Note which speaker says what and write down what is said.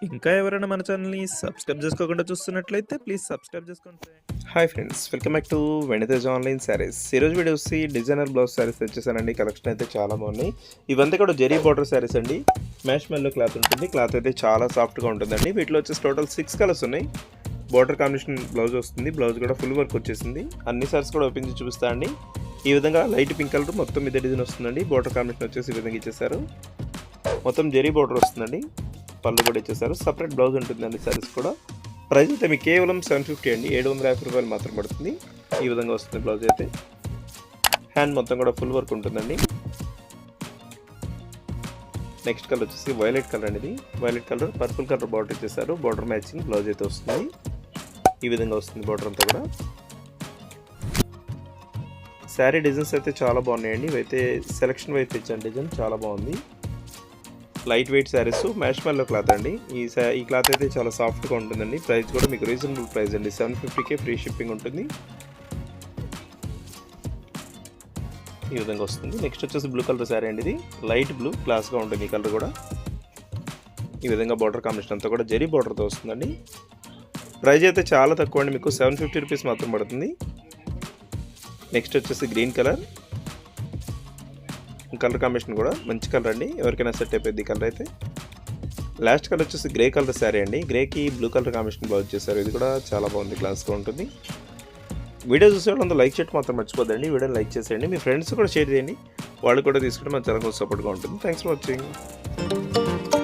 Speaker 1: ఇంకా ఎవరైనా మన ఛానల్‌ని సబ్స్క్రైబ్ చేసుకోకుండా చూస్తున్నట్లయితే ప్లీజ్ సబ్స్క్రైబ్ చేసుకోండి friends. Hi friends, welcome back to వెనితేజ్ online saris. ఈరోజు వీడియో వచ్చి డిజైనర్ బ్లౌజ్ శారీస్ తెచ్చేసానండి. కలెక్షన్ అయితే చాలా బాగున్నాయి. ఇవంతా కూడా జెరీ బార్డర్ శారీస్ అండి. మ్యాష్ మెల్లో క్లాత్ ఉంటుంది. క్లాత్ అయితే చాలా సాఫ్ట్గా ఉంటుందండి. వీటిలో వచ్చేసి టోటల్ 6 కలర్స్ ఉన్నాయి. బార్డర్ కాంబినేషన్ బ్లౌజ్ వస్తుంది. బ్లౌజ్ కూడా ఫుల్ వర్క్ వచ్చేసింది. అన్ని సారీస్ కూడా ఓపెన్ చేసి చూపిస్తా అండి. ఈ విధంగా లైట్ పింక్ కలర్ మొత్తం ఇదే డిజైన్ వస్తుందండి. బార్డర్ కాంబినేషన్ వచ్చేసి ఈ విధంగా ఇచ్చేసారు. మొత్తం జెరీ బార్డర్ వస్తుందండి. పళ్ళు కూడా ఇచ్చేసారు. సపరేట్ బ్లౌజ్ ఉంటుందండి. సారీస్ కూడా ప్రైస్ అయితే మీకు కేవలం 750 అండి. 750 రూపాయలు మాత్రం పడుతుంది. ఈ విధంగా వస్తుంది బ్లౌజ్ అయితే. హ్యాండ్ మొత్తం కూడా ఫుల్ వర్క్ ఉంటుందండి. నెక్స్ట్ కలర్ వచ్చేసి వైలెట్ కలర్ అండి. ఇది violet colour purple colour border ఇచ్చేసారు. బార్డర్ మ్యాచింగ్ బ్లౌజ్ అయితే వస్తుంది. ఈ విధంగా వస్తుంది బార్డర్ అంతా కూడా. శారీ డిజైన్స్ అయితే చాలా బాగున్నాయండి. ఇవైతే సెలక్షన్ వైపు తెచ్చాను. డిజైన్ చాలా బాగుంది. లైట్ వెయిట్ శారీస్ మ్యాష్ మెల్లో క్లాత్ అండి. ఈ క్లాత్ అయితే చాలా సాఫ్ట్గా ఉంటుందండి. ప్రైస్ కూడా మీకు రీజనబుల్ ప్రైస్ అండి. 750కే ఫ్రీ షిప్పింగ్ ఉంటుంది. ఈ విధంగా వస్తుంది. నెక్స్ట్ వచ్చేసి బ్లూ కలర్ శారీ అండి. ఇది లైట్ బ్లూ క్లాస్గా ఉంటుంది. ఈ కలర్ కూడా ఈ విధంగా బార్డర్ కాంబినేషన్ అంతా కూడా జెరీ బార్డర్తో వస్తుందండి. ప్రైస్ అయితే చాలా తక్కువ అండి. మీకు 750 రూపీస్ మాత్రం పడుతుంది. నెక్స్ట్ వచ్చేసి గ్రీన్ కలర్ కలర్ కాంబినేషన్ కూడా మంచి కలర్ అండి. ఎవరికైనా సెట్ అయిపోయింది ఈ కలర్ అయితే. లాస్ట్ కలర్ వచ్చేసి గ్రే కలర్ శారీ అండి. గ్రేకి బ్లూ కలర్ కాంబినేషన్ బ్లౌజ్ చేశారు. ఇది కూడా చాలా బాగుంది. క్లాస్గా ఉంటుంది. వీడియో చూసే వాళ్ళంతా లైక్ చేయడం మాత్రం మర్చిపోద్దండి. వీడియోని లైక్ చేసేయండి. మీ ఫ్రెండ్స్ కూడా షేర్ చేయండి. వాళ్ళు కూడా తీసుకుంటే మన ఛానల్ సపోర్ట్గా ఉంటుంది. Thanks for watching.